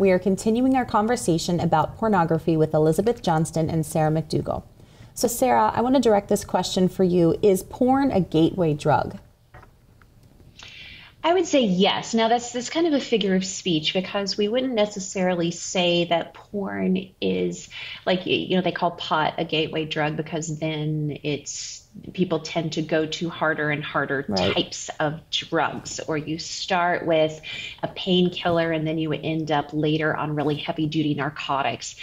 we are continuing our conversation about pornography with Elizabeth Johnston and Sarah McDugal. So Sarah, I want to direct this question for you. Is porn a gateway drug? I would say yes. Now that's kind of a figure of speech, because we wouldn't necessarily say that porn is like, they call pot a gateway drug, because then people tend to go to harder and harder types of drugs, or you start with a painkiller and then you end up later on really heavy duty narcotics.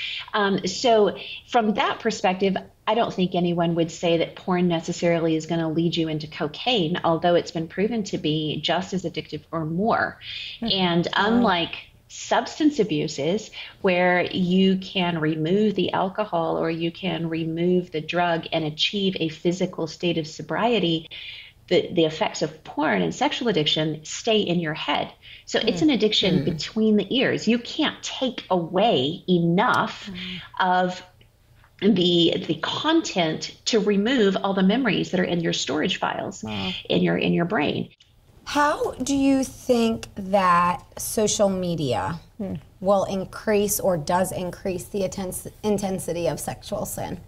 So from that perspective, I don't think anyone would say that porn necessarily is going to lead you into cocaine, although it's been proven to be just as addictive or more. And unlike substance abuses, where you can remove the alcohol or you can remove the drug and achieve a physical state of sobriety, the effects of porn and sexual addiction stay in your head. So it's an addiction between the ears. You can't take away enough of the content to remove all the memories that are in your storage files in your brain. How do you think that social media will increase or does increase the intensity of sexual sin?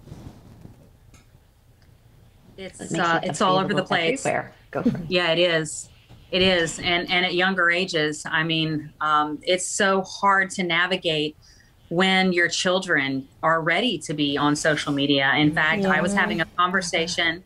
It's all over the place. Everywhere. Go for it. Yeah, it is. It is. And at younger ages, I mean, it's so hard to navigate when your children are ready to be on social media. In fact, I was having a conversation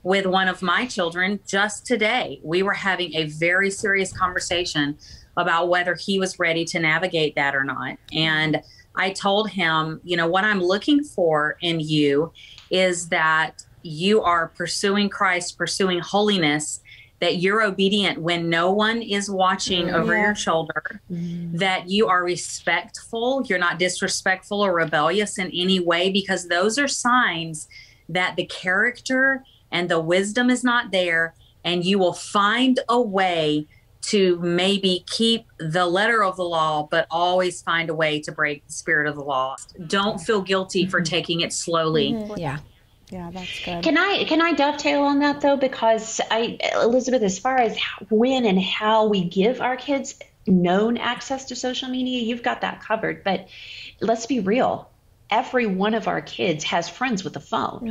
with one of my children just today. We were having a very serious conversation about whether he was ready to navigate that or not. And I told him, what I'm looking for in you is that you are pursuing Christ, pursuing holiness, that you're obedient when no one is watching over your shoulder, that you are respectful, you're not disrespectful or rebellious in any way, because those are signs that the character and the wisdom is not there, and you will find a way to maybe keep the letter of the law, but always find a way to break the spirit of the law. Don't feel guilty for taking it slowly. Yeah, that's good. Can I dovetail on that though? Because Elizabeth, as far as when and how we give our kids known access to social media, you've got that covered. But let's be real. Every one of our kids has friends with a phone.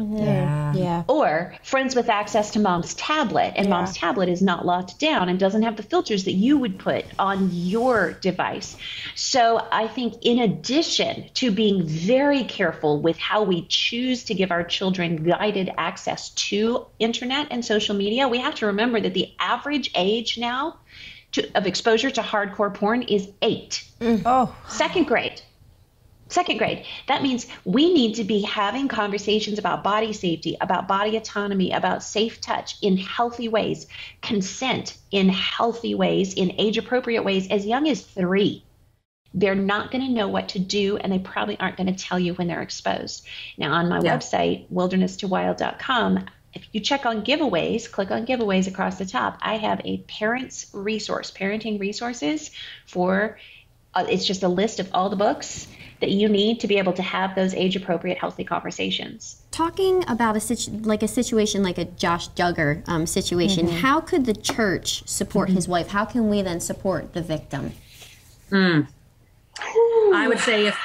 Or friends with access to mom's tablet, and mom's tablet is not locked down and doesn't have the filters that you would put on your device. So I think in addition to being very careful with how we choose to give our children guided access to internet and social media, we have to remember that the average age now of exposure to hardcore porn is 8. Second grade. That means we need to be having conversations about body safety, about body autonomy, about safe touch in healthy ways, consent in healthy ways, in age-appropriate ways, as young as 3. They're not going to know what to do, and they probably aren't going to tell you when they're exposed. Now, on my website, wilderness2wild.com, if you check on giveaways, click on giveaways across the top, I have a parents resource, parenting resources for, it's just a list of all the books that you need to be able to have those age-appropriate, healthy conversations. Talking about a situation like a Josh Duggar situation, how could the church support his wife? How can we then support the victim? I would say if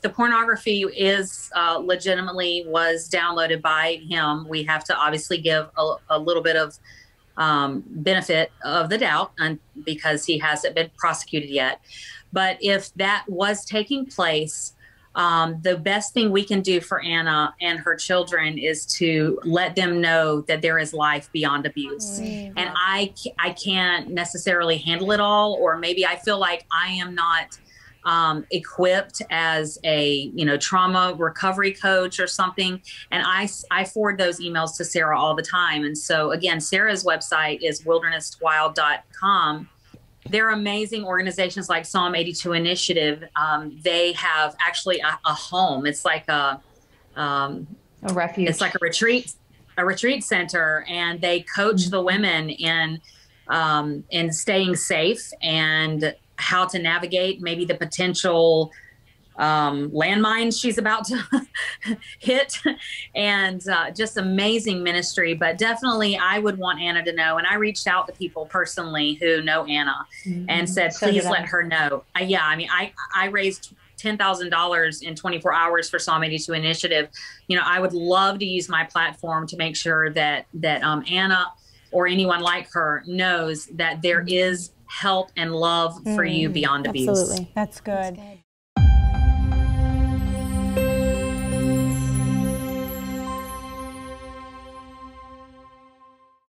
the pornography is legitimately was downloaded by him, we have to obviously give a little bit of benefit of the doubt, because he hasn't been prosecuted yet. But if that was taking place, the best thing we can do for Anna and her children is to let them know that there is life beyond abuse. And I can't necessarily handle it all, or maybe I feel like I am not equipped as a trauma recovery coach or something. And I forward those emails to Sarah all the time. And so again, Sarah's website is wilderness2wild.com. They're amazing organizations like Psalm 82 Initiative. They have actually a home. It's like a refuge. It's like a retreat center, and they coach the women in staying safe and how to navigate maybe the potential landmines she's about to hit, and just amazing ministry. But definitely I would want Anna to know, and I reached out to people personally who know Anna and said, please let her know. I raised $10,000 in 24 hours for Psalm 82 initiative. I would love to use my platform to make sure that Anna or anyone like her knows that there is help and love for you beyond abuse. Absolutely. That's good.